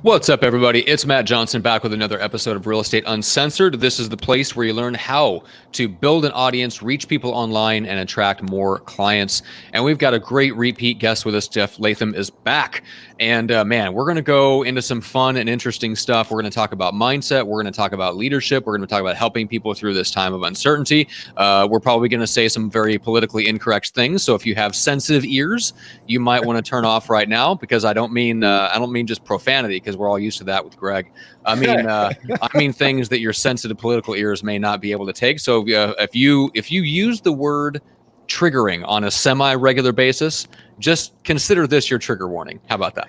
What's up, everybody? It's Matt Johnson back with another episode of Real Estate Uncensored. This is the place where you learn how to build an audience, reach people online, and attract more clients. And we've got a great repeat guest with us. Jeff Latham is back. And man, we're going to go into some fun and interesting stuff. We're going to talk about mindset. We're going to talk about leadership. We're going to talk about helping people through this time of uncertainty. We're probably going to say some very politically incorrect things. So if you have sensitive ears, you might want to turn off right now, because I don't mean just profanity, because we're all used to that with Greg. I mean things that your sensitive political ears may not be able to take. So if you use the word triggering on a semi-regular basis, just consider this your trigger warning. How about that?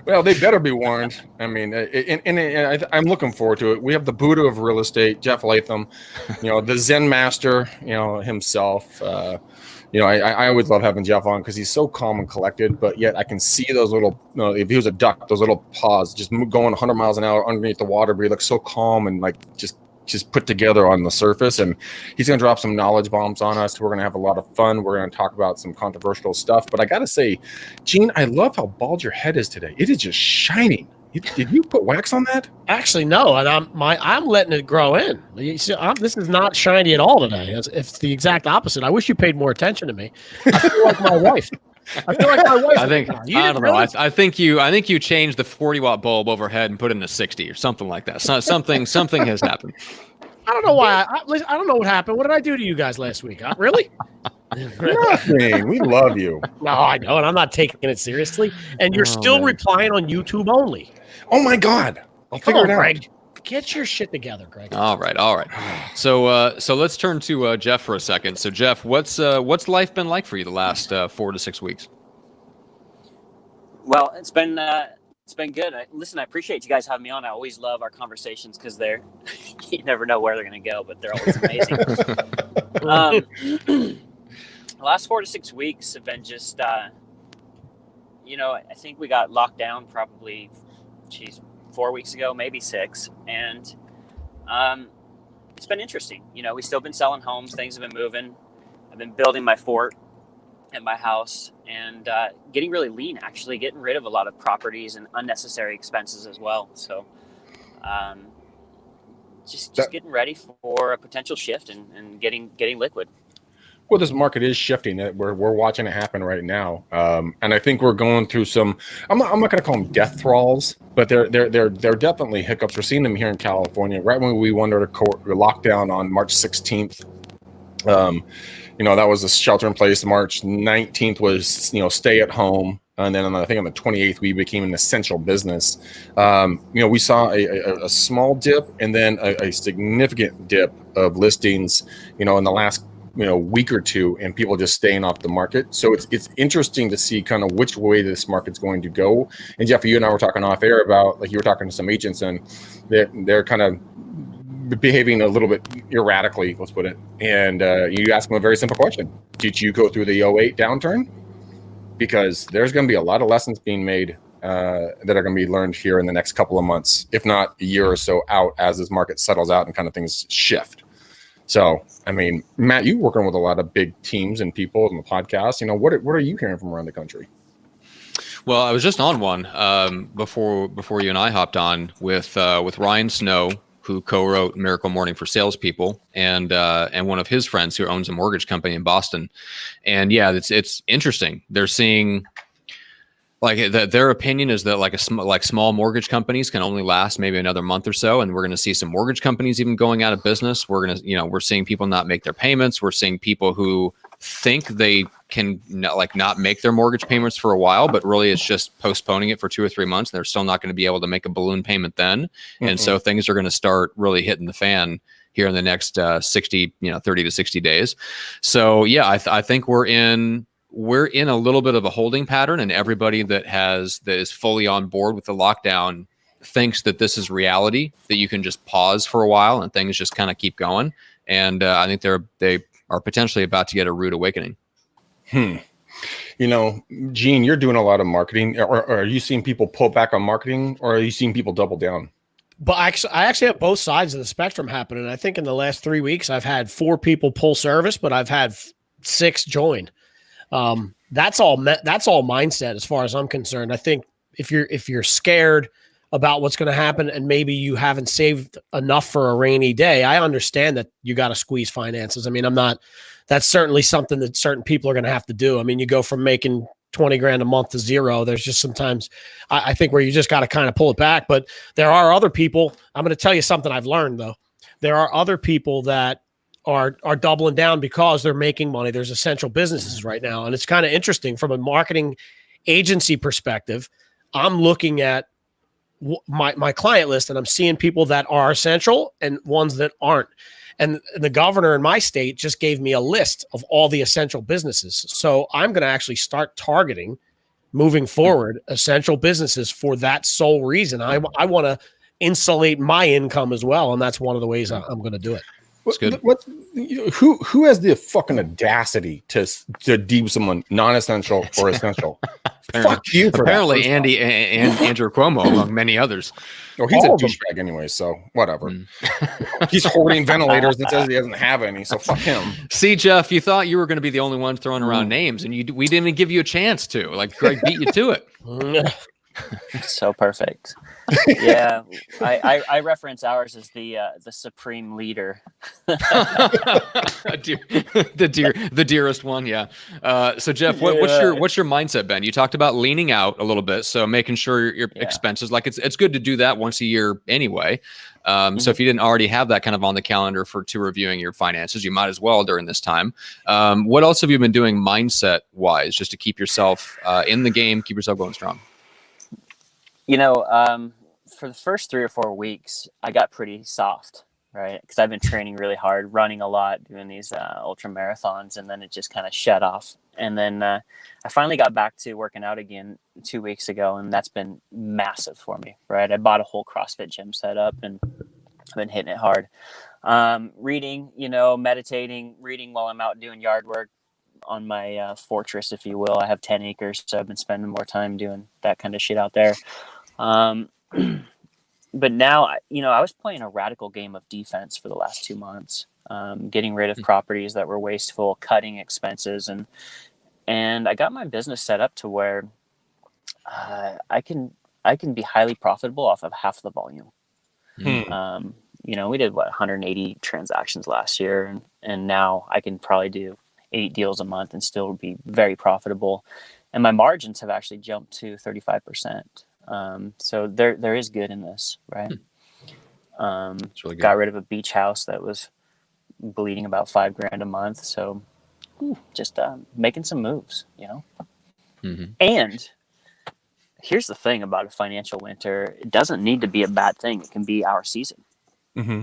Well, they better be warned. I mean, and I'm looking forward to it. We have the Buddha of real estate, Jeff Latham, the Zen master, himself. I always love having Jeff on because he's so calm and collected, but yet I can see those little, if he was a duck, those little paws just going 100 miles an hour underneath the water, but he looks so calm and like just put together on the surface. And he's going to drop some knowledge bombs on us. We're going to have a lot of fun. We're going to talk about some controversial stuff. But I got to say, Gene, I love how bald your head is today. It is just shining. Did you put wax on that? Actually, no, and I'm letting it grow in. You see, this is not shiny at all today. It's the exact opposite. I wish you paid more attention to me. I feel like my wife. I think you changed the 40-watt bulb overhead and put in a 60 or something like that. Something has happened. I don't know why. I don't know what happened. What did I do to you guys last week? Really? Nothing. We love you. No, I know, and I'm not taking it seriously. And you're still replying on YouTube only. Oh my God! I'll figure it out. Greg. Get your shit together, Greg. All right. So let's turn to Jeff for a second. So Jeff, what's life been like for you the last 4 to 6 weeks? Well, it's been good. Listen, I appreciate you guys having me on. I always love our conversations because you never know where they're going to go, but they're always amazing. The last 4 to 6 weeks have been just, I think we got locked down probably, 4 weeks ago, maybe 6. And it's been interesting. We've still been selling homes. Things have been moving. I've been building my fort at my house and getting really lean, actually, getting rid of a lot of properties and unnecessary expenses as well. So just getting ready for a potential shift and getting liquid. Well, this market is shifting. We're watching it happen right now, and I think we're going through some. I'm not going to call them death thralls, but they're definitely hiccups. We're seeing them here in California. Right when we went under lockdown on March 16th, that was a shelter in place. March 19th was stay at home, and then I think on the 28th we became an essential business. We saw a small dip and then a significant dip of listings. In the last week or two, and people just staying off the market. So it's interesting to see kind of which way this market's going to go. And Jeff, you and I were talking off air about, like, you were talking to some agents and they're kind of behaving a little bit erratically, let's put it. And you ask them a very simple question. Did you go through the 08 downturn? Because there's going to be a lot of lessons being made that are going to be learned here in the next couple of months, if not a year or so out, as this market settles out and kind of things shift. So, I mean, Matt, you're working with a lot of big teams and people on the podcast. What are you hearing from around the country? Well, I was just on one before you and I hopped on with Ryan Snow, who co-wrote Miracle Morning for Salespeople, and one of his friends who owns a mortgage company in Boston. And yeah, it's interesting. They're seeing, like, their opinion is that like small mortgage companies can only last maybe another month or so, and we're going to see some mortgage companies even going out of business. We're seeing people not make their payments. We're seeing people who think they can not make their mortgage payments for a while, but really it's just postponing it for 2 or 3 months. And they're still not going to be able to make a balloon payment then, and so things are going to start really hitting the fan here in the next 30 to 60 days. So yeah, I think we're in a little bit of a holding pattern, and everybody that is fully on board with the lockdown thinks that this is reality, that you can just pause for a while and things just kind of keep going. And I think they are potentially about to get a rude awakening. Gene, you're doing a lot of marketing. Or are you seeing people pull back on marketing, or are you seeing people double down? But I actually have both sides of the spectrum happening. I think in the last 3 weeks, I've had 4 people pull service, but I've had 6 join. That's all mindset as far as I'm concerned. I think if you're scared about what's going to happen and maybe you haven't saved enough for a rainy day, I understand that you got to squeeze finances. I mean, that's certainly something that certain people are going to have to do. I mean, you go from making 20 grand a month to zero. There's just sometimes I think where you just got to kind of pull it back, but there are other people. I'm going to tell you something I've learned though. There are other people that are doubling down because they're making money. There's essential businesses right now. And it's kind of interesting from a marketing agency perspective. I'm looking at my client list and I'm seeing people that are essential and ones that aren't. And the governor in my state just gave me a list of all the essential businesses. So I'm going to actually start targeting moving forward essential businesses for that sole reason. I want to insulate my income as well. And that's one of the ways I'm going to do it. That's good. Who has the fucking audacity to deem someone non-essential or essential? Fuck you for apparently that. Andy and Andrew Cuomo, among many others. Oh, he's a douchebag anyway, so whatever. He's hoarding ventilators and says he doesn't have any, so fuck him. See, Jeff, you thought you were going to be the only one throwing around names, and we didn't even give you a chance to. Like, Greg beat you to it. So perfect. Yeah, I reference ours as the supreme leader. the dearest one. Yeah. So Jeff, what's your mindset, Ben? You talked about leaning out a little bit, so making sure your expenses, like it's good to do that once a year anyway. So if you didn't already have that kind of on the calendar to reviewing your finances, you might as well during this time. What else have you been doing mindset wise, just to keep yourself in the game, keep yourself going strong? For the first 3 or 4 weeks, I got pretty soft, right? Because I've been training really hard, running a lot, doing these ultra marathons, and then it just kind of shut off. And then I finally got back to working out again 2 weeks ago, and that's been massive for me, right? I bought a whole CrossFit gym set up, and I've been hitting it hard. Reading, meditating, reading while I'm out doing yard work on my fortress, if you will. I have 10 acres, so I've been spending more time doing that kind of shit out there. But now, I was playing a radical game of defense for the last 2 months, getting rid of properties that were wasteful, cutting expenses, and I got my business set up to where I can be highly profitable off of half the volume. We did 180 transactions last year, and now I can probably do 8 deals a month and still be very profitable. And my margins have actually jumped to 35%. So there is good in this, right? It's really good. Got rid of a beach house that was bleeding about $5,000 a month. So just making some moves, And here's the thing about a financial winter. It doesn't need to be a bad thing. It can be our season.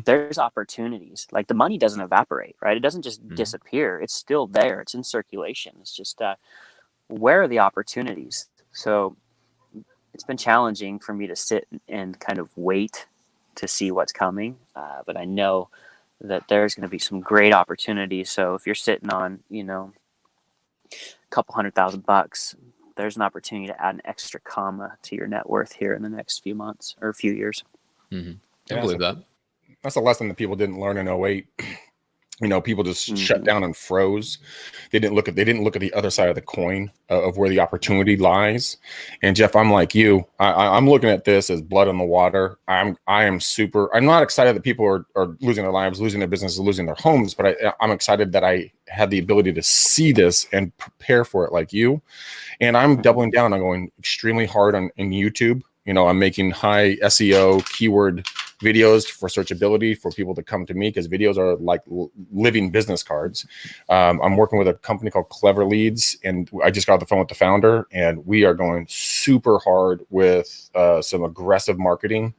There's opportunities. Like the money doesn't evaporate, right? It doesn't just disappear. It's still there. It's in circulation. It's just where are the opportunities? So it's been challenging for me to sit and kind of wait to see what's coming. But I know that there's going to be some great opportunities. So if you're sitting on, a couple $100,000, there's an opportunity to add an extra comma to your net worth here in the next few months or a few years. I believe that. That's a lesson that people didn't learn in 08. People just shut down and froze. They didn't look at the other side of the coin of where the opportunity lies. And Jeff, I'm like you. I'm looking at this as blood in the water. I'm not excited that people are losing their lives, losing their businesses, losing their homes, but I'm excited that I had the ability to see this and prepare for it like you. And I'm doubling down. I'm going extremely hard in YouTube. I'm making high SEO keyword videos for searchability for people to come to me, because videos are like living business cards. I'm working with a company called Clever Leads, and I just got off the phone with the founder, and we are going super hard with some aggressive marketing,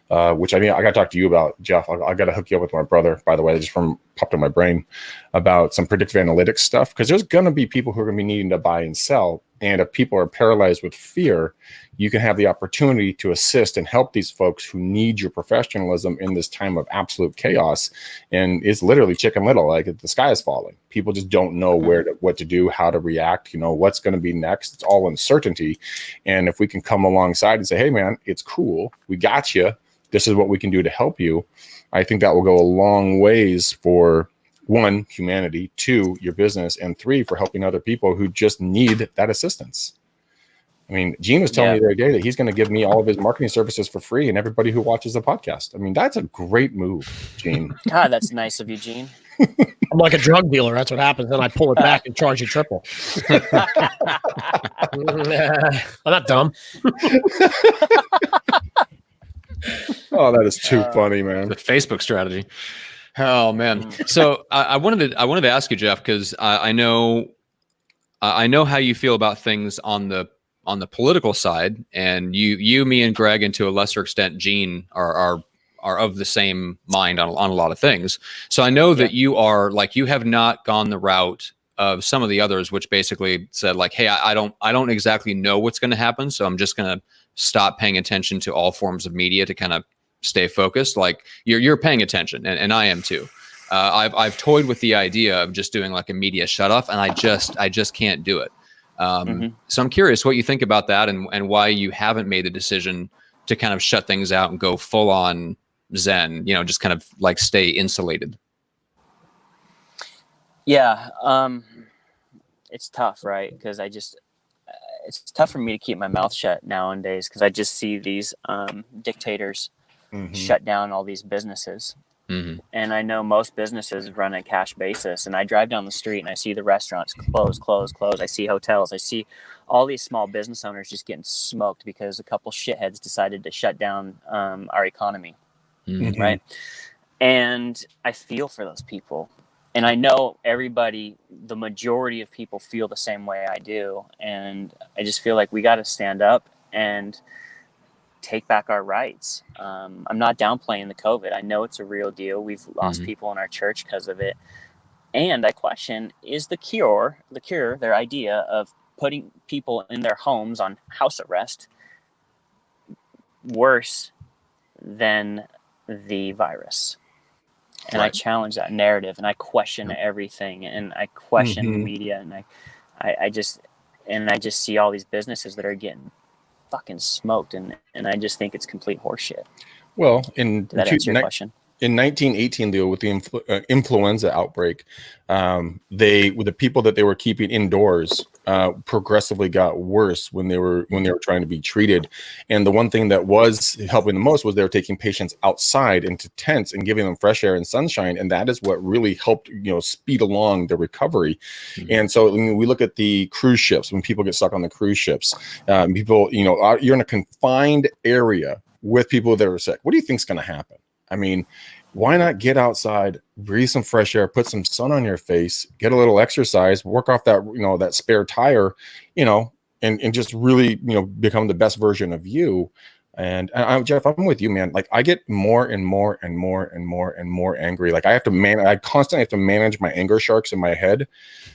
which I got to talk to you about, Jeff. I got to hook you up with my brother, by the way, just popped in my brain, about some predictive analytics stuff, because there's going to be people who are going to be needing to buy and sell. And if people are paralyzed with fear, you can have the opportunity to assist and help these folks who need your professionalism in this time of absolute chaos. And it's literally Chicken Little, like the sky is falling. People just don't know what to do, how to react, what's going to be next. It's all uncertainty. And if we can come alongside and say, hey man, it's cool, we got you, this is what we can do to help you, I think that will go a long ways for, 1, humanity, 2, your business, and 3, for helping other people who just need that assistance. I mean, Gene was telling me the other day that he's going to give me all of his marketing services for free and everybody who watches the podcast. I mean, that's a great move, Gene. God, that's nice of you, Gene. I'm like a drug dealer. That's what happens. Then I pull it back and charge you triple. I'm not dumb. Oh, that is too funny, man. The Facebook strategy. Oh man. So I wanted to ask you, Jeff, because I know how you feel about things on the political side, and you, me, and Greg, and to a lesser extent, Gene, are of the same mind on a lot of things. So I know that you are like, you have not gone the route of some of the others, which basically said like, hey, I don't exactly know what's going to happen, so I'm just going to stop paying attention to all forms of media to kind of stay focused. Like you're paying attention, and I am too. I've toyed with the idea of just doing like a media shut off, and I just can't do it. So I'm curious what you think about that, and why you haven't made the decision to kind of shut things out and go full on Zen, just kind of like stay insulated. Yeah. It's tough, right? Because it's tough for me to keep my mouth shut nowadays, because I just see these dictators shut down all these businesses. And I know most businesses run a cash basis, and I drive down the street and I see the restaurants close. I see hotels. I see all these small business owners just getting smoked because a couple shitheads decided to shut down our economy. Right. And I feel for those people. And I know the majority of people feel the same way I do. And I just feel like we got to stand up and take back our rights. I'm not downplaying the COVID. I know it's a real deal. We've lost people in our church because of it. And I question, is the cure, their idea of putting people in their homes on house arrest, worse than the virus? And I challenge that narrative, and I question everything, and I question the media, and I just see all these businesses that are getting fucking smoked, and I just think it's complete horseshit. Well, did that answer your question? In 1918, Leo, with the influenza outbreak, with the people that they were keeping indoors progressively got worse when they were trying to be treated. And the one thing that was helping the most was they were taking patients outside into tents and giving them fresh air and sunshine, and that is what really helped speed along the recovery. And so when we look at the cruise ships, when people get stuck on the cruise ships, people you're in a confined area with people that are sick. What do you think is going to happen? I mean, why not get outside, breathe some fresh air, put some sun on your face, get a little exercise, work off that, that spare tire, and just really, become the best version of you. And Jeff, I'm with you, man. Like I get more and more and more and more and more angry. Like I constantly have to manage my anger sharks in my head,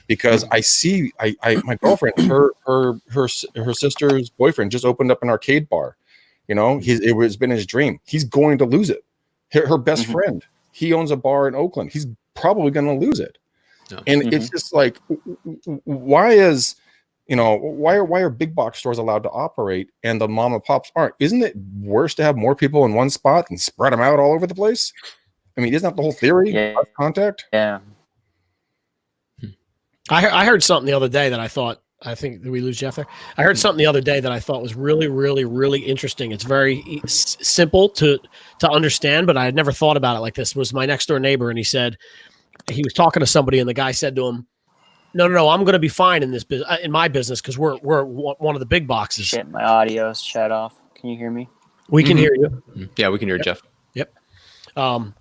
because I see, my girlfriend, her sister's boyfriend just opened up an arcade bar. It was been his dream. He's going to lose it. Her best friend, he owns a bar in Oakland. He's probably going to lose it. And it's just like, why are big box stores allowed to operate and the mom and pops aren't? Isn't it worse to have more people in one spot and spread them out all over the place? I mean, isn't that the whole theory? Yeah. Contact. Yeah. I heard something the other day that I think, did we lose Jeff there? I heard something the other day that I thought was really, really, really interesting. It's very simple to understand, but I had never thought about it like this. It was my next door neighbor, and he said, he was talking to somebody, and the guy said to him, no, I'm going to be fine in this in my business, because we're one of the big boxes. Shit, my audio's shut off. Can you hear me? We can hear you. Yeah, we can hear Jeff. Yep. And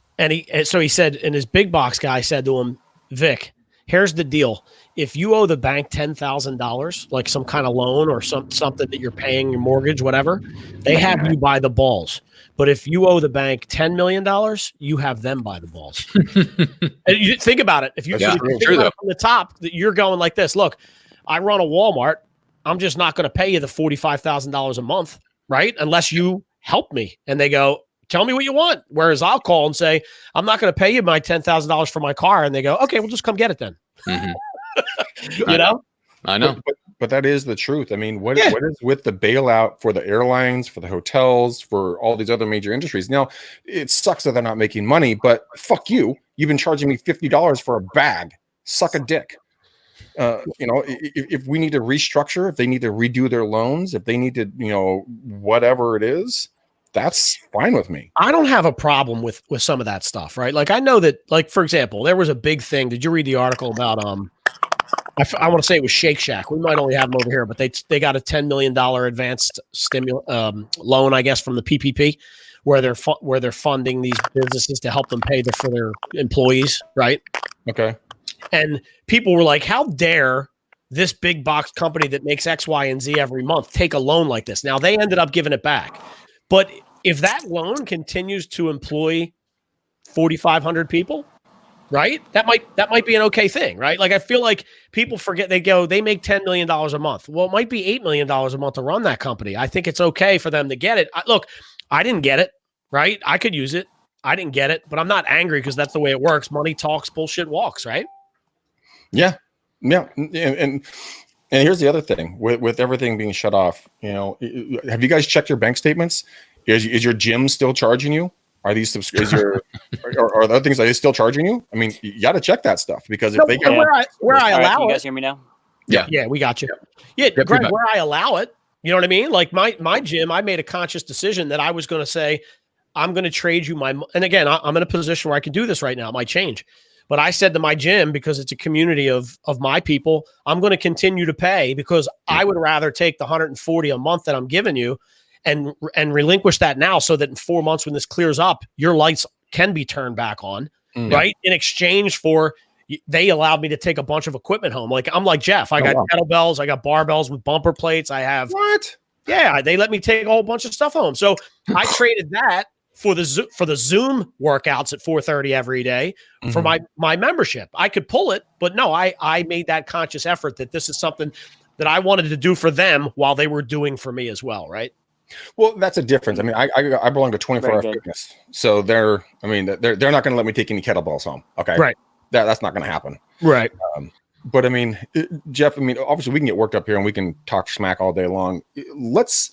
so he said, and his big box guy said to him, Vic, here's the deal. If you owe the bank $10,000, like some kind of loan or something that you're paying, your mortgage, whatever, they have you by the balls. But if you owe the bank $10 million, you have them by the balls. And you think about it. If you think about it from the top, that you're going like this. Look, I run a Walmart. I'm just not going to pay you the $45,000 a month, right? Unless you help me. And they go, tell me what you want. Whereas I'll call and say, I'm not going to pay you my $10,000 for my car. And they go, okay, we'll just come get it then. I know. But that is the truth. I mean, what is with the bailout for the airlines, for the hotels, for all these other major industries? Now, it sucks that they're not making money, but fuck you. You've been charging me $50 for a bag. Suck a dick. if we need to restructure, if they need to redo their loans, if they need to, whatever it is, that's fine with me. I don't have a problem with some of that stuff, right? Like I know that, like for example, there was a big thing. Did you read the article about I want to say it was Shake Shack. We might only have them over here, but they got a $10 million advanced loan, I guess, from the PPP, where they're funding these businesses to help them pay for their employees, right? Okay. And people were like, "How dare this big box company that makes X, Y, and Z every month take a loan like this?" Now they ended up giving it back. But if that loan continues to employ 4,500 people, right? That might be an okay thing, right? Like I feel like people forget they make $10 million a month. Well, it might be $8 million a month to run that company. I think it's okay for them to get it. Look, I didn't get it, right? I could use it. I didn't get it, but I'm not angry because that's the way it works. Money talks, bullshit walks, right? Yeah. And here's the other thing with everything being shut off, have you guys checked your bank statements? Is your gym still charging you? Are these are the other things, are they still charging you? I mean, you got to check that stuff because if they get where I allow can you it, guys hear me now? yeah, we got you. Yeah, Greg, where I allow it, you know what I mean? Like my gym, I made a conscious decision that I was going to say, I'm going to trade you and again, I'm in a position where I can do this right now. It might change. But I said to my gym, because it's a community of my people, I'm going to continue to pay because I would rather take the $140 a month that I'm giving you and relinquish that now so that in 4 months when this clears up, your lights can be turned back on, right? In exchange for, they allowed me to take a bunch of equipment home. Like I'm like Jeff, I got kettlebells, I got barbells with bumper plates. I have what? Yeah, they let me take a whole bunch of stuff home. So I traded that for the Zoom workouts at 4:30 every day for my membership. I could pull it, but no, I made that conscious effort that this is something that I wanted to do for them while they were doing for me as well, right? Well, that's a difference. I mean, I belong to 24 Hour Fitness, so they're not going to let me take any kettlebells home. Okay, right? That's not going to happen, right? But I mean, Jeff, obviously we can get worked up here and we can talk smack all day long. Let's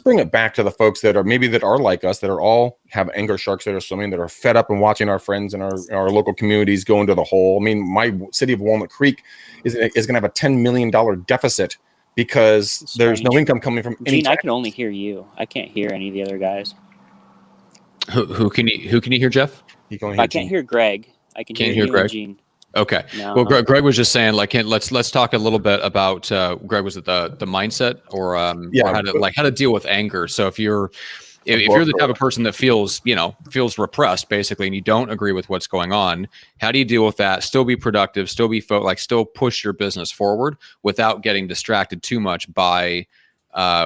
bring it back to the folks that are like us, that are all have anger sharks that are swimming, that are fed up and watching our friends and our local communities go into the hole. I mean, my city of Walnut Creek is going to have a $10 million deficit because there's no income coming from any. Gene, I can only hear you. I can't hear any of the other guys. Who can you hear, Jeff? I can't hear Greg. I can hear you, Greg. And Gene. Okay. No. Well, Greg was just saying, like, let's talk a little bit about Greg. Was it the mindset or how to deal with anger? So if you're the type of person that feels repressed basically, and you don't agree with what's going on, how do you deal with that? Still be productive, still be still push your business forward without getting distracted too much by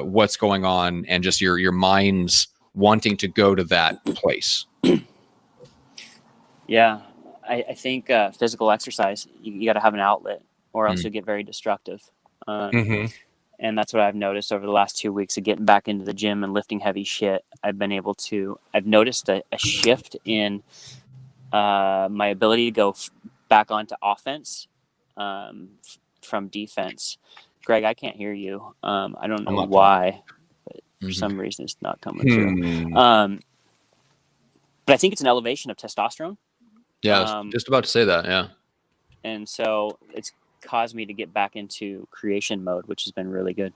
what's going on and just your mind's wanting to go to that place. Yeah. I think physical exercise, you got to have an outlet or else you'll get very destructive. And that's what I've noticed over the last 2 weeks of getting back into the gym and lifting heavy shit. I've noticed a shift in my ability to go back onto offense from defense. Greg, I can't hear you. I don't know why, but for some reason it's not coming through. But I think it's an elevation of testosterone. Yeah, I was just about to say that, yeah. And so it's caused me to get back into creation mode, which has been really good.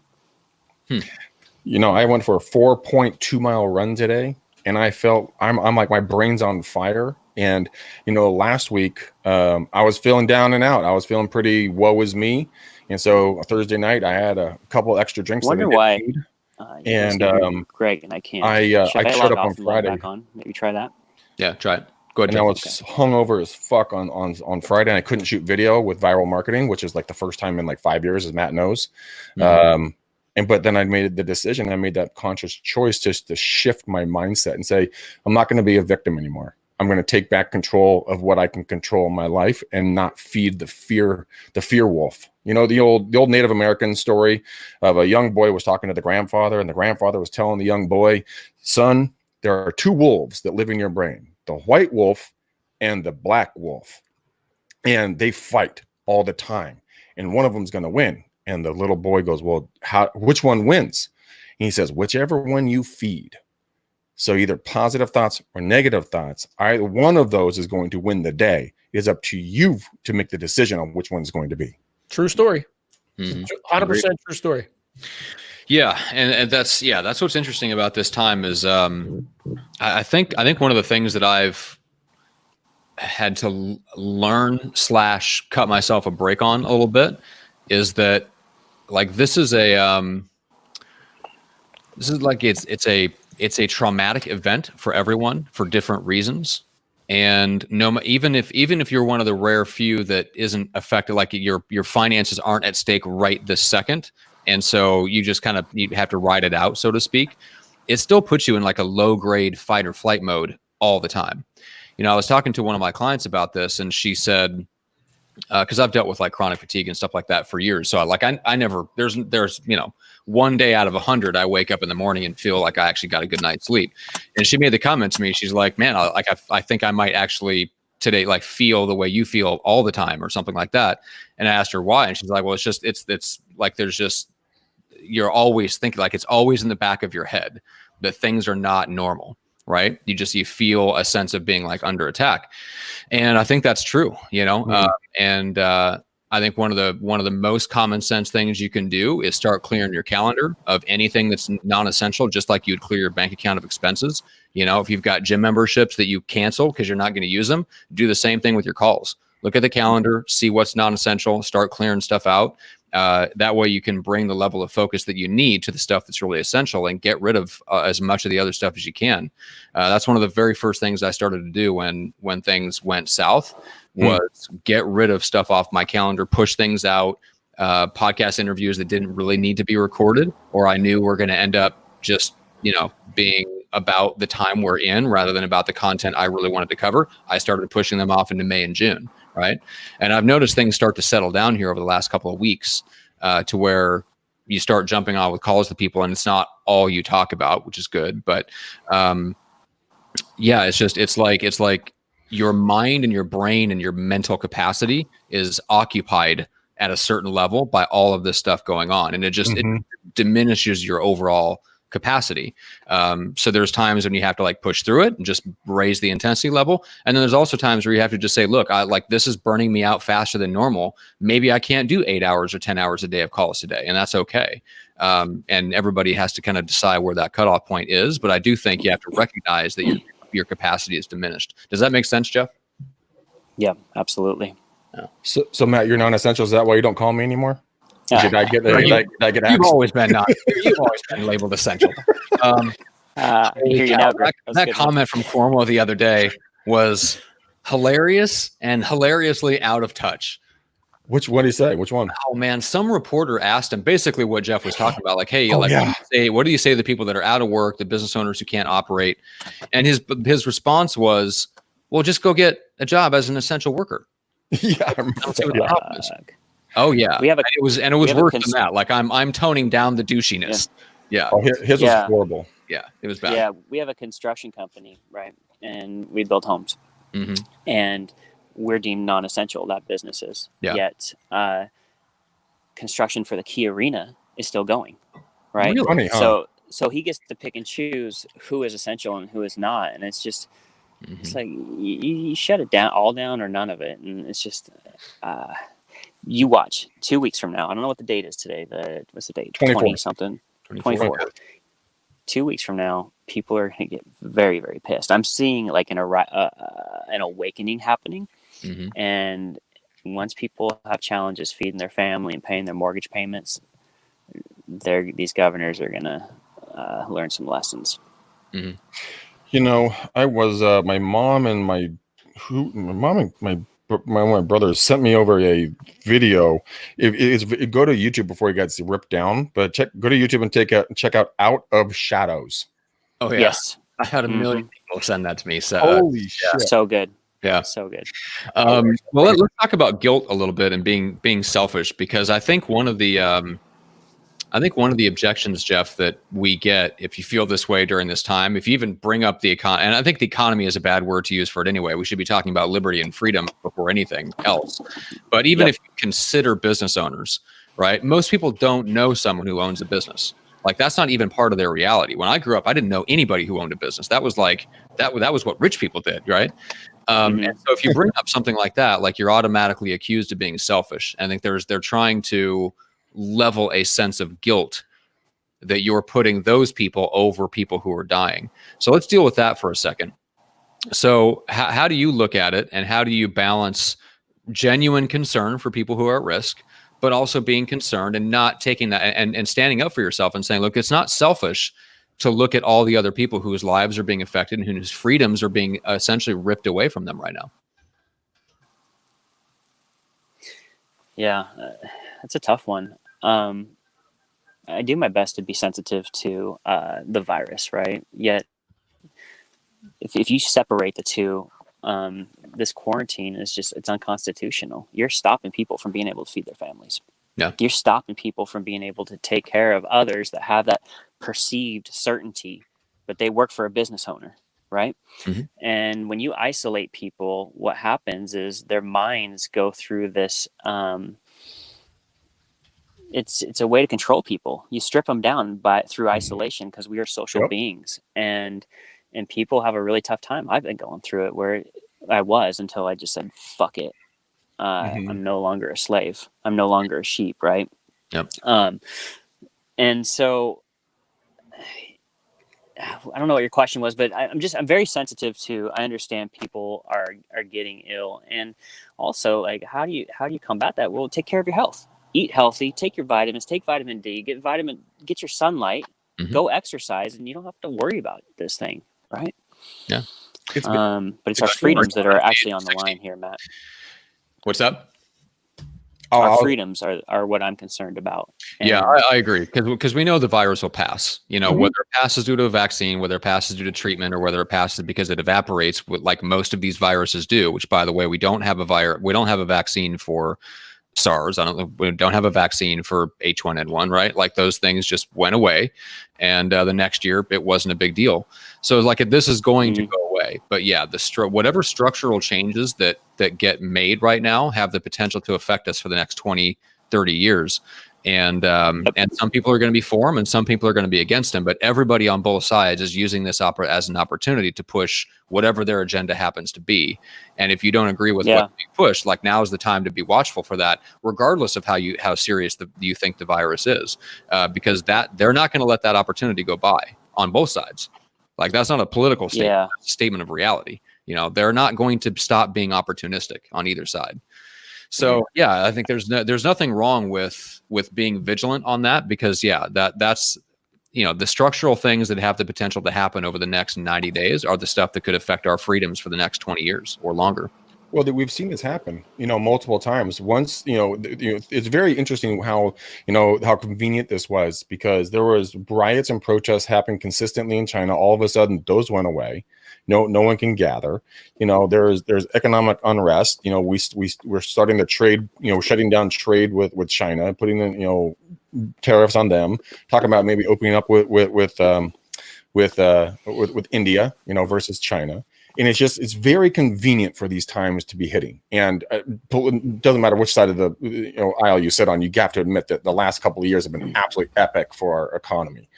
I went for a 4.2 mile run today, and I felt I'm like my brain's on fire. And last week I was feeling down and out. I was feeling pretty woe is me. And so Thursday night I had a couple extra drinks. Wonder why. And Greg and I can't. I showed up on Friday. Maybe try that. Yeah, try it. Go ahead. And I was hungover as fuck on Friday. And I couldn't shoot video with viral marketing, which is like the first time in like 5 years, as Matt knows. But then I made the decision. I made that conscious choice just to shift my mindset and say, I'm not going to be a victim anymore. I'm going to take back control of what I can control in my life and not feed the fear wolf. The old Native American story of a young boy was talking to the grandfather, and the grandfather was telling the young boy, son, there are two wolves that live in your brain. The white wolf and the black wolf, and they fight all the time, and one of them's going to win. And the little boy goes, well, which one wins? And he says, whichever one you feed. So either positive thoughts or negative thoughts, either one of those is going to win the day. It is up to you to make the decision on which one's going to be. True story. Mhm. 100% true story. Yeah, and that's what's interesting about this time is I think one of the things that I've had to learn / cut myself a break on a little bit is that like this is like it's a traumatic event for everyone for different reasons. And even if you're one of the rare few that isn't affected, like your finances aren't at stake right this second, and so you just you have to ride it out, so to speak, it still puts you in like a low grade fight or flight mode all the time. I was talking to one of my clients about this, and she said, because I've dealt with like chronic fatigue and stuff like that for years. So I never, there's one day out of 100, I wake up in the morning and feel like I actually got a good night's sleep. And she made the comment to me, she's like, man, I think I might actually today like feel the way you feel all the time or something like that. And I asked her why, and she's like, well, it's like there's just, you're always thinking, like it's always in the back of your head that things are not normal. Right. You feel a sense of being like under attack. And I think that's true, I think one of the most common sense things you can do is start clearing your calendar of anything that's non-essential, just like you'd clear your bank account of expenses. If you've got gym memberships that you cancel because you're not going to use them, do the same thing with your calls. Look at the calendar, see what's non-essential, start clearing stuff out. That way you can bring the level of focus that you need to the stuff that's really essential and get rid of as much of the other stuff as you can. That's one of the very first things I started to do when things went south was get rid of stuff off my calendar, push things out, podcast interviews that didn't really need to be recorded, or I knew were going to end up just, being about the time we're in rather than about the content I really wanted to cover. I started pushing them off into May and June. Right. And I've noticed things start to settle down here over the last couple of weeks to where you start jumping on with calls to people and it's not all you talk about, which is good. But it's like your mind and your brain and your mental capacity is occupied at a certain level by all of this stuff going on. And it diminishes your overall capacity. So there's times when you have to like push through it and just raise the intensity level. And then there's also times where you have to just say, look, this is burning me out faster than normal. Maybe I can't do 8 hours or 10 hours a day of calls today. And that's okay. And everybody has to kind of decide where that cutoff point is. But I do think you have to recognize that your capacity is diminished. Does that make sense, Jeff? Yeah, absolutely. Yeah. So Matt, you're non-essential. Is that why you don't call me anymore? Did I get You've always been labeled essential. That comment from Cornwall the other day was hilarious and hilariously out of touch. What did he say? Which one? Oh man, some reporter asked him basically what Jeff was talking about. Like, hey, what do you say to the people that are out of work, the business owners who can't operate? And his response was, well, just go get a job as an essential worker. Yeah. Oh yeah, it was worse than that. Like I'm toning down the douchiness. Yeah. Oh, his was horrible. Yeah, it was bad. Yeah, we have a construction company, right? And we build homes, and we're deemed non-essential. That business is. Yeah. Yet, construction for the Key Arena is still going, right? Really funny, huh? So he gets to pick and choose who is essential and who is not, and it's just. It's like you shut it down, all down or none of it, and it's just. You watch 2 weeks from now. I don't know what the date is today. What's the date? 20 something. 24. 2 weeks from now, people are going to get very, very pissed. I'm seeing like an awakening happening. And once people have challenges feeding their family and paying their mortgage payments, these governors are going to learn some lessons. I was my mom and my brothers sent me over a video. It go to YouTube before it gets ripped down, but go to YouTube and check out Out of Shadows. Oh yeah. Yes. I had a million people send that to me. So holy shit. So good. Yeah. So good. Well, let's talk about guilt a little bit and being selfish, because I think one of the objections, Jeff, that we get if you feel this way during this time, if you even bring up the economy, and I think the economy is a bad word to use for it anyway. We should be talking about liberty and freedom before anything else. But even if you consider business owners, right? Most people don't know someone who owns a business. Like that's not even part of their reality. When I grew up, I didn't know anybody who owned a business. That was like that was what rich people did, right? And so if you bring up something like that, like you're automatically accused of being selfish. I think they're trying to level a sense of guilt that you're putting those people over people who are dying. So let's deal with that for a second. So how do you look at it, and how do you balance genuine concern for people who are at risk, but also being concerned and not taking that and standing up for yourself and saying, look, it's not selfish to look at all the other people whose lives are being affected and whose freedoms are being essentially ripped away from them right now. Yeah, that's a tough one. I do my best to be sensitive to the virus, right? Yet, if you separate the two, this quarantine is it's unconstitutional. You're stopping people from being able to feed their families. Yeah. You're stopping people from being able to take care of others that have that perceived certainty, but they work for a business owner, right? Mm-hmm. And when you isolate people, what happens is their minds go through this. It's a way to control people. You strip them down through isolation, because we are social beings, and people have a really tough time. I've been going through it, where I was, until I just said, fuck it. I'm no longer a slave. I'm no longer a sheep. Right. Yep. And so I don't know what your question was, but I'm very sensitive to, I understand people are getting ill. And also, like, how do you combat that? Well, take care of your health, eat healthy, take your vitamins, take vitamin D, get your sunlight, go exercise, and you don't have to worry about this thing. Right. Yeah. But it's our freedoms that are actually on the line here, Matt. What's up? Our freedoms are what I'm concerned about. And yeah, I agree, because we know the virus will pass. You know, whether it passes due to a vaccine, whether it passes due to treatment, or whether it passes because it evaporates, like most of these viruses do. Which, by the way, we don't have a vaccine for SARS. We don't have a vaccine for H1N1, right? Like those things just went away, and the next year it wasn't a big deal. So like this is going to go away. But yeah, whatever structural changes that get made right now have the potential to affect us for the next 20, 30 years. And some people are going to be for them, and some people are going to be against them. But everybody on both sides is using this as an opportunity to push whatever their agenda happens to be. And if you don't agree with what's being pushed, like now is the time to be watchful for that, regardless of how serious you think the virus is, because they're not going to let that opportunity go by on both sides. Like that's not a political statement; it's a statement of reality. You know, they're not going to stop being opportunistic on either side. So yeah, I think there's nothing wrong with being vigilant on that, because that's the structural things that have the potential to happen over the next 90 days are the stuff that could affect our freedoms for the next 20 years or longer. Well, we've seen this happen, multiple times. Once, it's very interesting how convenient this was, because there was riots and protests happening consistently in China. All of a sudden, those went away. No one can gather. There's economic unrest. We're starting to trade. Shutting down trade with China, putting in tariffs on them. Talking about maybe opening up with India, versus China. And it's very convenient for these times to be hitting. And it doesn't matter which side of the aisle you sit on, you have to admit that the last couple of years have been absolutely epic for our economy,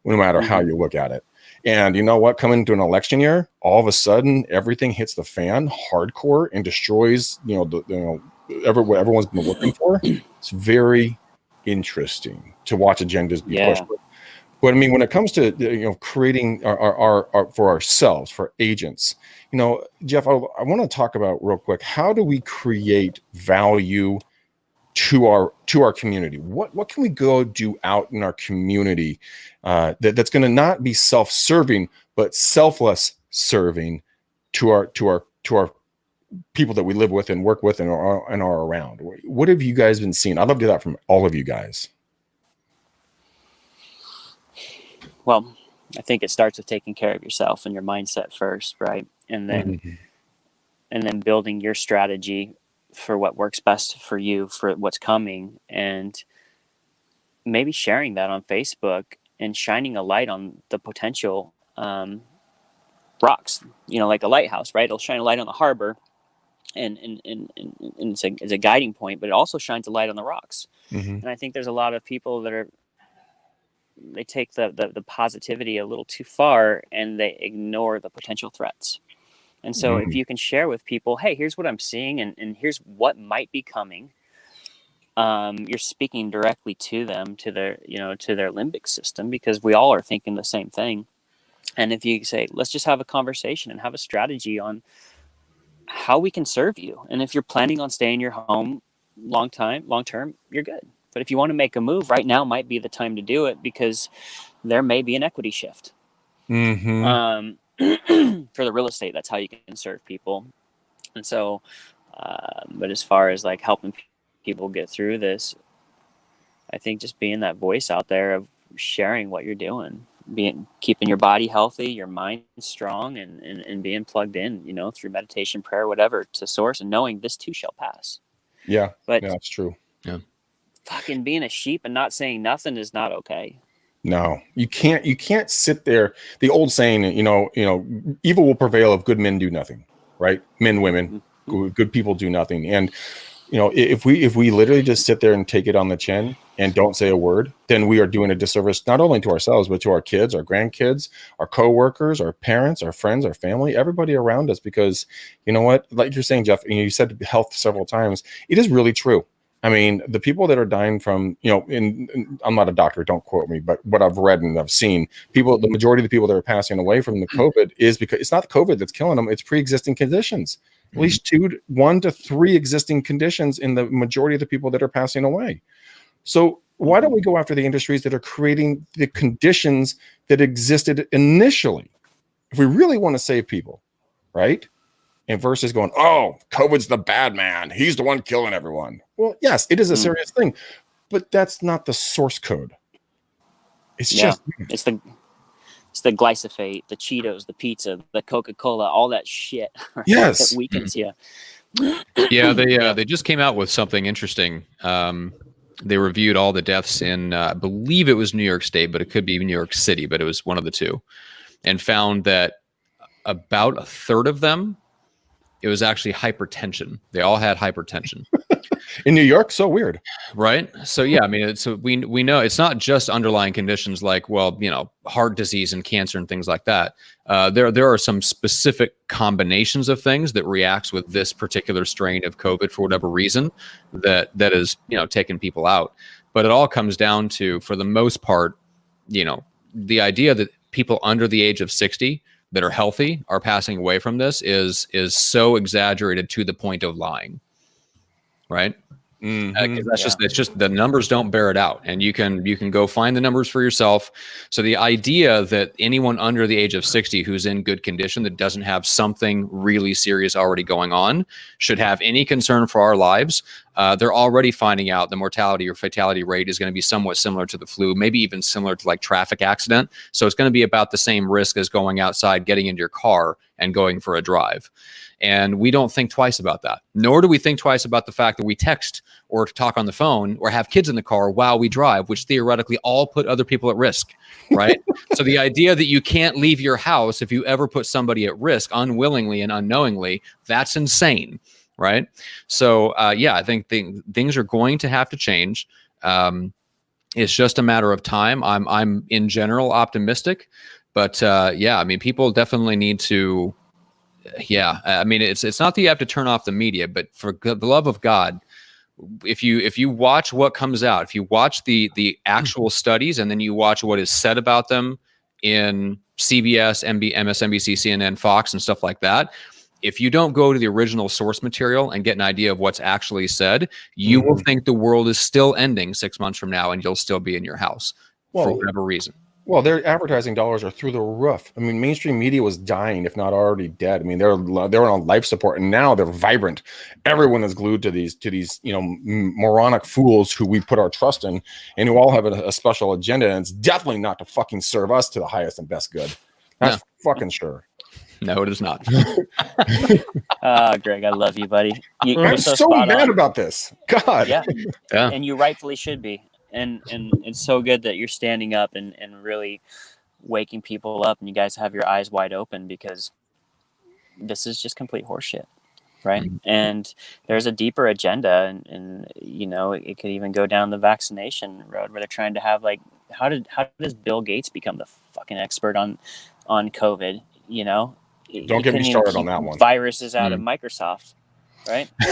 no matter how you look at it. And you know what? Coming into an election year, all of a sudden everything hits the fan hardcore and destroys what everyone's been looking for. It's very interesting to watch agendas be pushed. But I mean, when it comes to creating our for ourselves, for agents, Jeff, I want to talk about real quick, how do we create value to our community? What can we go do out in our community that's going to not be self-serving but selfless serving to our people that we live with and work with and are around? What have you guys been seeing? I'd love to do that from all of you guys. Well, I think it starts with taking care of yourself and your mindset first, right? And then building your strategy for what works best for you, for what's coming, and maybe sharing that on Facebook and shining a light on the potential rocks, like a lighthouse, right? It'll shine a light on the harbor and it's a guiding point, but it also shines a light on the rocks. And I think there's a lot of people that are take the positivity a little too far, and they ignore the potential threats. And so if you can share with people, hey, here's what I'm seeing, and here's what might be coming, you're speaking directly to them, to their, to their limbic system, because we all are thinking the same thing. And if you say, let's just have a conversation and have a strategy on how we can serve you. And if you're planning on staying in your home long term, you're good. But if you want to make a move, right now might be the time to do it, because there may be an equity shift. For the real estate, that's how you can serve people. And so, but as far as like helping people get through this, I think just being that voice out there of sharing what you're doing, keeping your body healthy, your mind strong, and being plugged in, through meditation, prayer, whatever, to source, and knowing this too shall pass. Yeah, but that's true. Yeah, fucking being a sheep and not saying nothing is not okay. No, you can't sit there. The old saying, evil will prevail if good men do nothing, right? Men, women, good people do nothing. And, if we literally just sit there and take it on the chin and don't say a word, then we are doing a disservice, not only to ourselves, but to our kids, our grandkids, our coworkers, our parents, our friends, our family, everybody around us. Because you know what, like you're saying, Jeff, you said health several times. It is really true. I mean, the people that are dying from, I'm not a doctor, don't quote me, but what I've read and I've seen, the majority of the people that are passing away from the COVID is because it's not the COVID that's killing them, it's pre-existing conditions. At least 1 to 3 existing conditions in the majority of the people that are passing away. So why don't we go after the industries that are creating the conditions that existed initially? If we really want to save people, right? And versus going, oh, COVID's the bad man, he's the one killing everyone. Well, yes, it is a serious thing, but that's not the source code. It's it's the glyphosate, the Cheetos, the pizza, the Coca-Cola, all that shit. Right? Yes, that weakens you. Yeah, they just came out with something interesting. They reviewed all the deaths in, I believe it was New York State, but it could be New York City, but it was one of the two, and found that about a third of them, it was actually hypertension. They all had hypertension. In New York, so weird, right? So yeah, I mean, we know it's not just underlying conditions like, heart disease and cancer and things like that. There are some specific combinations of things that reacts with this particular strain of COVID for whatever reason that is taking people out. But it all comes down to, for the most part, the idea that people under the age of 60 that are healthy are passing away from this is so exaggerated to the point of lying. Right. It's just the numbers don't bear it out, and you can go find the numbers for yourself. So the idea that anyone under the age of 60 who's in good condition, that doesn't have something really serious already going on, should have any concern for our lives. They're already finding out the mortality or fatality rate is going to be somewhat similar to the flu, maybe even similar to like traffic accident. So it's going to be about the same risk as going outside, getting into your car and going for a drive. And we don't think twice about that. Nor do we think twice about the fact that we text or talk on the phone or have kids in the car while we drive, which theoretically all put other people at risk, right? So the idea that you can't leave your house if you ever put somebody at risk unwillingly and unknowingly, that's insane, right? So I think things are going to have to change. It's just a matter of time. I'm in general optimistic, but people definitely need to. Yeah, I mean, it's not that you have to turn off the media, but for the love of God, if you watch what comes out, if you watch the actual studies, and then you watch what is said about them in CBS, MSNBC, CNN, Fox, and stuff like that, if you don't go to the original source material and get an idea of what's actually said, you will think the world is still ending 6 months from now, and you'll still be in your house for whatever reason. Well, their advertising dollars are through the roof. I mean, mainstream media was dying, if not already dead. I mean, they're on life support, and now they're vibrant. Everyone is glued to these moronic fools who we put our trust in, and who all have a special agenda. And it's definitely not to fucking serve us to the highest and best good. That's fucking sure. No, it is not. Greg, I love you, buddy. I'm so mad about this. God. Yeah. And you rightfully should be. And it's so good that you're standing up and really waking people up, and you guys have your eyes wide open, because this is just complete horseshit, right? Mm-hmm. And there's a deeper agenda, and it could even go down the vaccination road, where they're trying to have like how does Bill Gates become the fucking expert on COVID? You know, Don't get me started on that one. Viruses out of Microsoft, right? So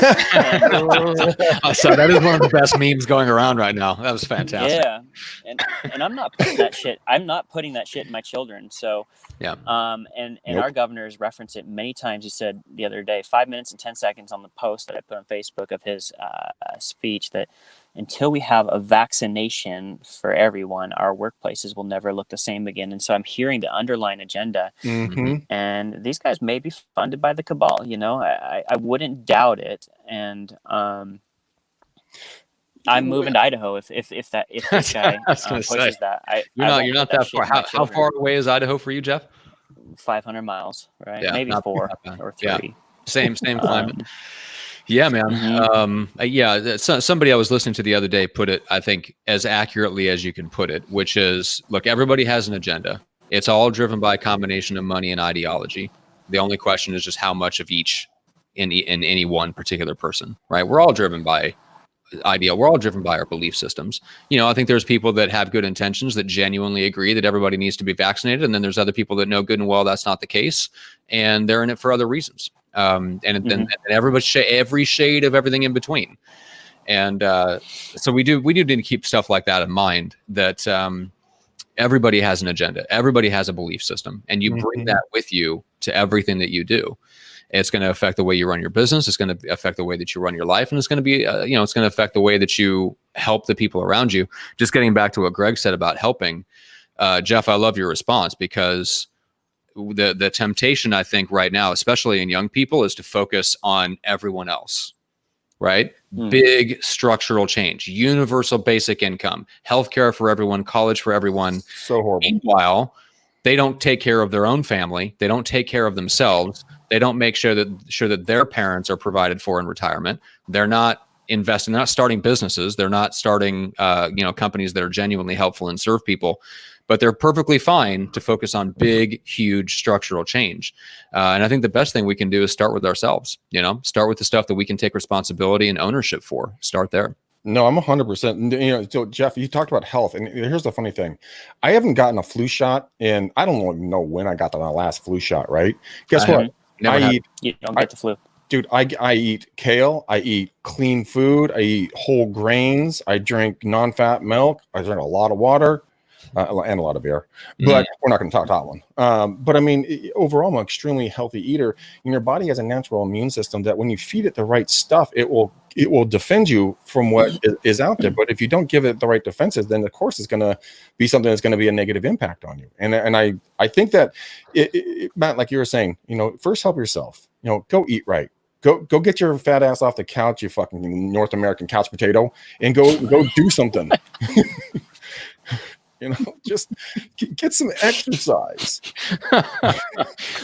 that is one of the best memes going around right now. That was fantastic. Yeah, and I'm not putting that shit. I'm not putting that shit in my children. So yeah. And our governor has referenced it many times. He said the other day, 5 minutes and 10 seconds on the post that I put on Facebook of his speech, that until we have a vaccination for everyone, our workplaces will never look the same again. And so I'm hearing the underlying agenda, and these guys may be funded by the cabal. You know, I wouldn't doubt it. And I'm moving to Idaho if this guy pushes that. You're not that far. How far away is Idaho for you, Jeff? 500 miles, right? Yeah, maybe 4 or 3. Yeah. Same climate. Yeah, man. Somebody I was listening to the other day put it, I think, as accurately as you can put it, which is, look, everybody has an agenda. It's all driven by a combination of money and ideology. The only question is just how much of each in any one particular person, right? We're all driven by ideal. We're all driven by our belief systems. You know, I think there's people that have good intentions that genuinely agree that everybody needs to be vaccinated. And then there's other people that know good and well that's not the case. And they're in it for other reasons. And then everybody, every shade of everything in between. And so we do need to keep stuff like that in mind, that everybody has an agenda. Everybody has a belief system. And you bring that with you to everything that you do. It's going to affect the way you run your business. It's going to affect the way that you run your life. And it's going to be, it's going to affect the way that you help the people around you. Just getting back to what Greg said about helping, Jeff, I love your response, because the temptation, I think right now, especially in young people, is to focus on everyone else, right? Big structural change, universal basic income, healthcare for everyone, college for everyone. So horrible. Meanwhile, they don't take care of their own family. They don't take care of themselves. They don't make sure that their parents are provided for in retirement. They're not investing, they're not starting businesses. They're not starting, companies that are genuinely helpful and serve people, but they're perfectly fine to focus on big, huge structural change. And I think the best thing we can do is start with ourselves, start with the stuff that we can take responsibility and ownership for. Start there. No, I'm 100%. So Jeff, you talked about health, and here's the funny thing: I haven't gotten a flu shot, and I don't even know when I got my last flu shot. Right? Guess what? You don't get the flu, dude. I eat kale. I eat clean food. I eat whole grains. I drink non-fat milk. I drink a lot of water. And a lot of beer, but we're not going to talk that one. But I mean, overall, I'm an extremely healthy eater. And your body has a natural immune system that when you feed it the right stuff, it will defend you from what is out there. But if you don't give it the right defenses, then of course it's going to be something that's going to be a negative impact on you. And I think that Matt, like you were saying, first help yourself. Go eat right. Go get your fat ass off the couch, you fucking North American couch potato, and go do something. Just get some exercise.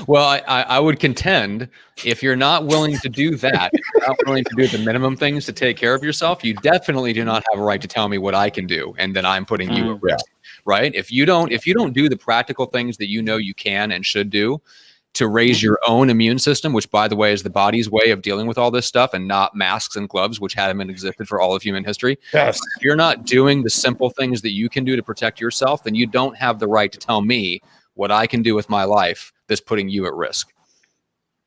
Well, I would contend, if you're not willing to do that, if you're not willing to do the minimum things to take care of yourself, you definitely do not have a right to tell me what I can do and that I'm putting you at risk, right? If you don't do the practical things that you can and should do to raise your own immune system, which, by the way, is the body's way of dealing with all this stuff and not masks and gloves, which hadn't existed for all of human history. Yes. If you're not doing the simple things that you can do to protect yourself, then you don't have the right to tell me what I can do with my life that's putting you at risk.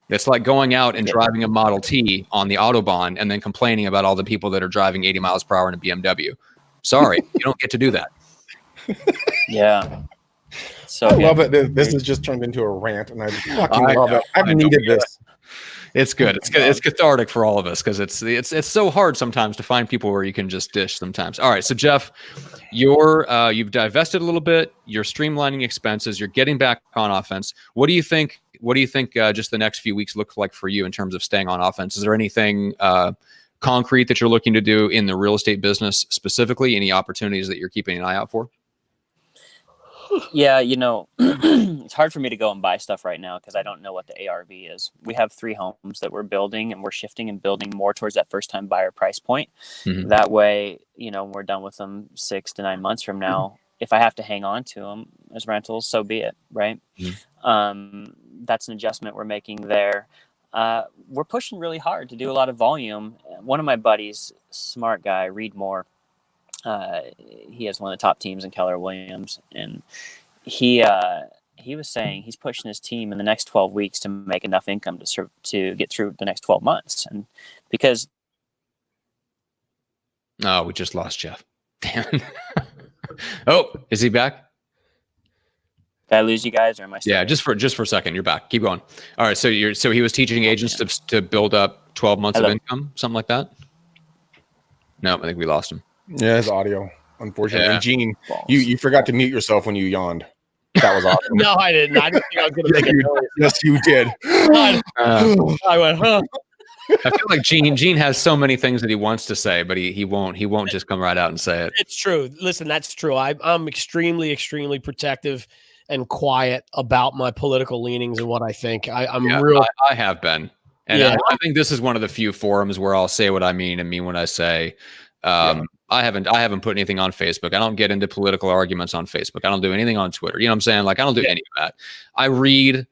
It's like going out and driving a Model T on the Autobahn and then complaining about all the people that are driving 80 miles per hour in a BMW. Sorry, you don't get to do that. Yeah. So I love it. This has just turned into a rant, and I fucking love it. I've needed this. It's good. It's good. It's cathartic for all of us, because it's so hard sometimes to find people where you can just dish sometimes. All right, so Jeff, you've divested a little bit. You're streamlining expenses. You're getting back on offense. What do you think? Just the next few weeks look like for you in terms of staying on offense? Is there anything concrete that you're looking to do in the real estate business specifically? Any opportunities that you're keeping an eye out for? Yeah, it's hard for me to go and buy stuff right now because I don't know what the ARV is. We have 3 homes that we're building, and we're shifting and building more towards that first-time buyer price point. That way, we're done with them 6 to 9 months from now. If I have to hang on to them as rentals, so be it, right? That's an adjustment we're making there. We're pushing really hard to do a lot of volume. One of my buddies, smart guy, Reed Moore, He has one of the top teams in Keller Williams, and he was saying he's pushing his team in the next 12 weeks to make enough income to get through the next 12 months, and because we just lost Jeff. Damn. Oh, is he back? did I lose you guys, or am I still Yeah, here? just for a second. You're back. Keep going. All right. So he was teaching agents to build up 12 months of income, something like that. No, I think we lost him. Yeah, his audio, unfortunately. Yeah. And Gene, you forgot to mute yourself when you yawned. That was awesome. No, I didn't. I didn't think I was going to make a noise. Yes, you did. I went, huh? I feel like Gene has so many things that he wants to say, but he won't just come right out and say it. It's true. Listen, that's true. I'm extremely, extremely protective and quiet about my political leanings and what I think. I'm real. I have been. And Yeah. I think this is one of the few forums where I'll say what I mean and mean what I say. I haven't put anything on Facebook. I don't get into political arguments on Facebook. I don't do anything on Twitter. You know what I'm saying? Like, I don't do any of that. I read,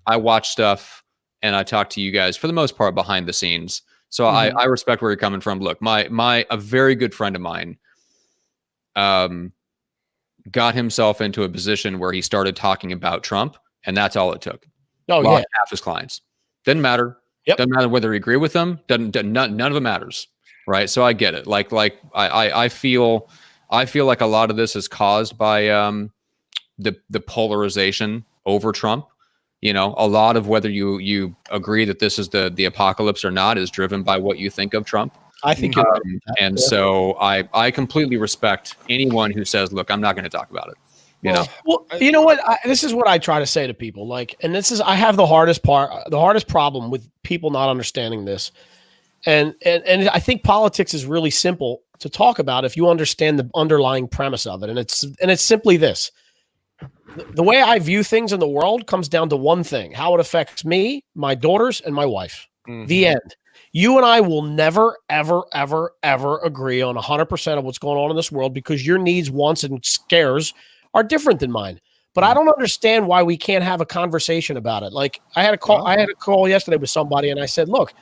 I watch stuff, and I talk to you guys for the most part behind the scenes. So I respect where you're coming from. Look, a very good friend of mine got himself into a position where he started talking about Trump, and that's all it took. Oh, Lost yeah. half his clients. Didn't matter. Yep. Doesn't matter whether you agree with them. None of it matters. Right. So I get it. I feel like a lot of this is caused by the polarization over Trump. You know, a lot of whether you agree that this is the apocalypse or not is driven by what you think of Trump. I think you're right. And so I completely respect anyone who says, look, I'm not going to talk about it. Well, you know what? This is what I try to say to people. Like, and I have the hardest problem with people not understanding this. And I think politics is really simple to talk about if you understand the underlying premise of it. And it's simply this. The way I view things in the world comes down to one thing: how it affects me, my daughters, and my wife. Mm-hmm. The end. You and I will never, ever, ever, ever agree on 100% of what's going on in this world because your needs, wants, and scares are different than mine. But I don't understand why we can't have a conversation about it. Like I had a call yesterday with somebody, and I said, look,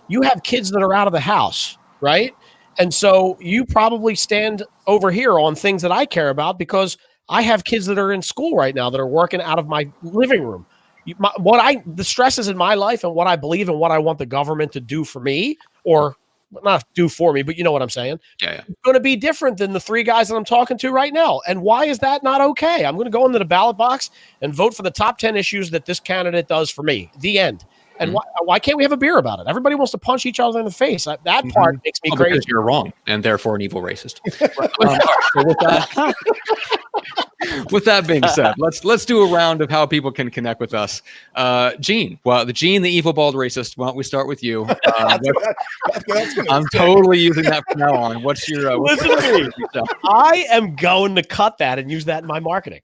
you have kids that are out of the house, right? And so you probably stand over here on things that I care about because I have kids that are in school right now that are working out of my living room. The stresses in my life and what I believe and what I want the government to do for me, or not do for me, but you know what I'm saying? Yeah. It's going to be different than the three guys that I'm talking to right now. And why is that not okay? I'm going to go into the ballot box and vote for the top 10 issues that this candidate does for me. The end. And why can't we have a beer about it? Everybody wants to punch each other in the face. That part makes me crazy. Because you're wrong and therefore an evil racist. With that being said, let's do a round of how people can connect with us. Gene, the evil bald racist. Why don't we start with you? I'm totally using that from now on. What's your listen to me? I am going to cut that and use that in my marketing.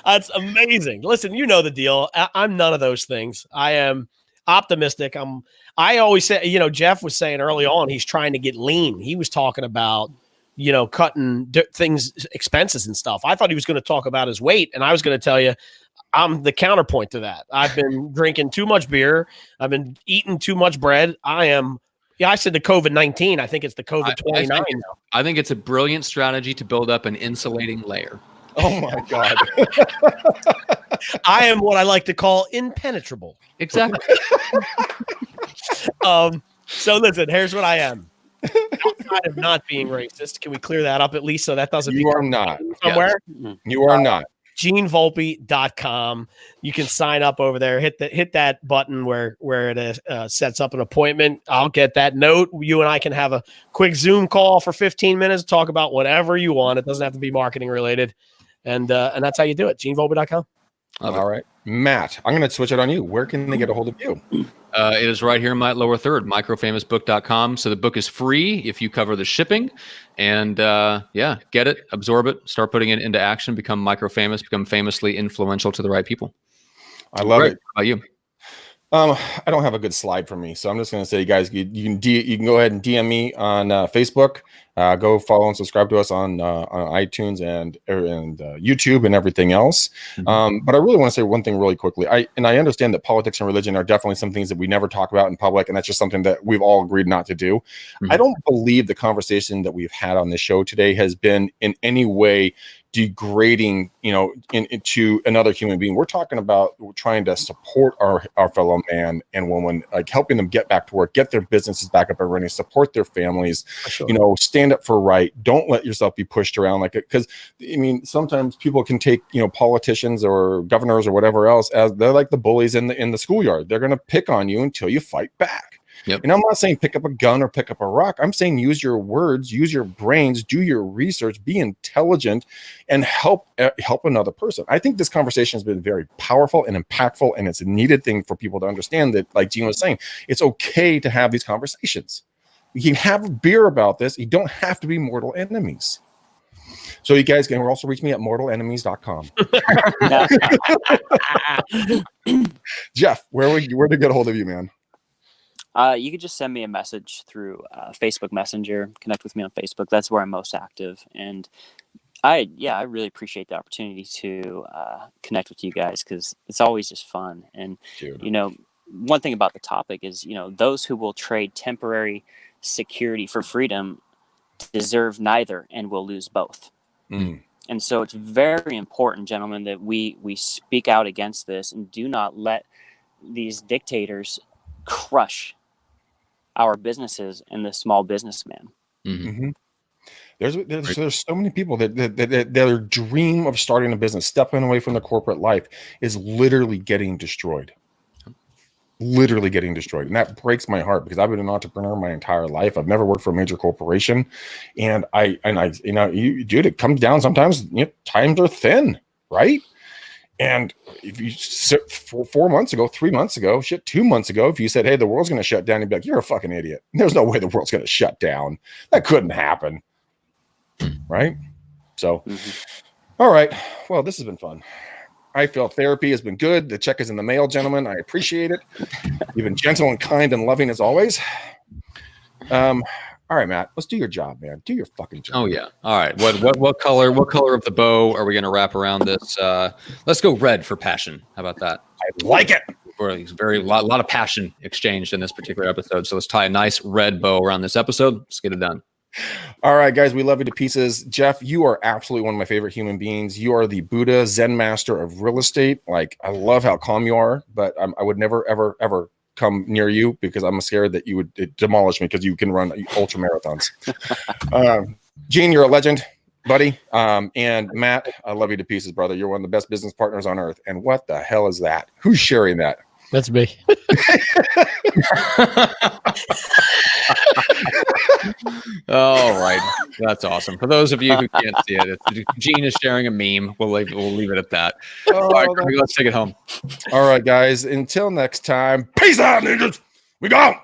That's amazing. Listen, you know the deal. I'm none of those things. I am optimistic. I always say, Jeff was saying early on, he's trying to get lean. He was talking about, cutting expenses and stuff. I thought he was going to talk about his weight, and I was going to tell you, I'm the counterpoint to that. I've been drinking too much beer. I've been eating too much bread. I said the COVID-19. I think it's the COVID-29 now. I think it's a brilliant strategy to build up an insulating layer. Oh my God. I am what I like to call impenetrable. Exactly. So listen, here's what I am. Outside of not being racist, can we clear that up at least so that doesn't You are not. somewhere? Yes. You are not. GeneVolpe.com. You can sign up over there. Hit that button where it sets up an appointment. I'll get that note. You and I can have a quick Zoom call for 15 minutes, talk about whatever you want. It doesn't have to be marketing related. And that's how you do it. GeneVolpe.com. All right. Matt, I'm going to switch it on you. Where can they get a hold of you? It is right here in my lower third, microfamousbook.com. So the book is free if you cover the shipping. And get it, absorb it, start putting it into action, become microfamous, become famously influential to the right people. I love it. How about you? I don't have a good slide for me, so I'm just going to say, guys, you can go ahead and DM me on Facebook. Go follow and subscribe to us on iTunes and YouTube and everything else. But I really want to say one thing really quickly. I understand that politics and religion are definitely some things that we never talk about in public, and that's just something that we've all agreed not to do. I don't believe the conversation that we've had on this show today has been in any way degrading, into another human being. We're talking about trying to support our fellow man and woman, like helping them get back to work, get their businesses back up and running, support their families, stand up for right. Don't let yourself be pushed around like it. Because sometimes people can take, politicians or governors or whatever else as they're like the bullies in the schoolyard. They're going to pick on you until you fight back. Yep. And I'm not saying pick up a gun or pick up a rock. I'm saying use your words, use your brains, do your research, be intelligent, and help another person. I think this conversation has been very powerful and impactful, and it's a needed thing for people to understand that, like Gene was saying, it's okay to have these conversations. You can have a beer about this. You don't have to be mortal enemies. So you guys can also reach me at mortalenemies.com. Jeff, where to get a hold of you, man? You could just send me a message through Facebook Messenger. Connect with me on Facebook. That's where I'm most active. And I really appreciate the opportunity to connect with you guys, because it's always just fun. And, one thing about the topic is, those who will trade temporary security for freedom deserve neither and will lose both. And so it's very important, gentlemen, that we speak out against this and do not let these dictators crush our businesses and the small businessman. There's so many people that their dream of starting a business, stepping away from the corporate life, is literally getting destroyed. And that breaks my heart, because I've been an entrepreneur my entire life. I've never worked for a major corporation, and it comes down sometimes. Times are thin, right? And if you 4 months ago, 3 months ago, 2 months ago, if you said, hey, the world's going to shut down, you'd be like, you're a fucking idiot. There's no way the world's going to shut down. That couldn't happen. Right? So, all right. Well, this has been fun. I feel therapy has been good. The check is in the mail, gentlemen. I appreciate it. You've been gentle and kind and loving as always. All right, Matt, let's do your job, man. Do your fucking job. Oh yeah. All right. What color of the bow are we going to wrap around this? Let's go red for passion. How about that? I like it. A lot of passion exchanged in this particular episode. So let's tie a nice red bow around this episode. Let's get it done. All right, guys, we love you to pieces. Jeff, you are absolutely one of my favorite human beings. You are the Buddha Zen master of real estate. Like, I love how calm you are, but I would never, ever, ever come near you, because I'm scared that you would demolish me, because you can run ultra marathons. Gene, you're a legend, buddy. And Matt, I love you to pieces, brother. You're one of the best business partners on earth. And what the hell is that? Who's sharing that? That's me. All right. That's awesome. For those of you who can't see it, Gene is sharing a meme. We'll leave it at that. All right, let's take it home. All right, guys. Until next time. Peace out, ninjas. We gone.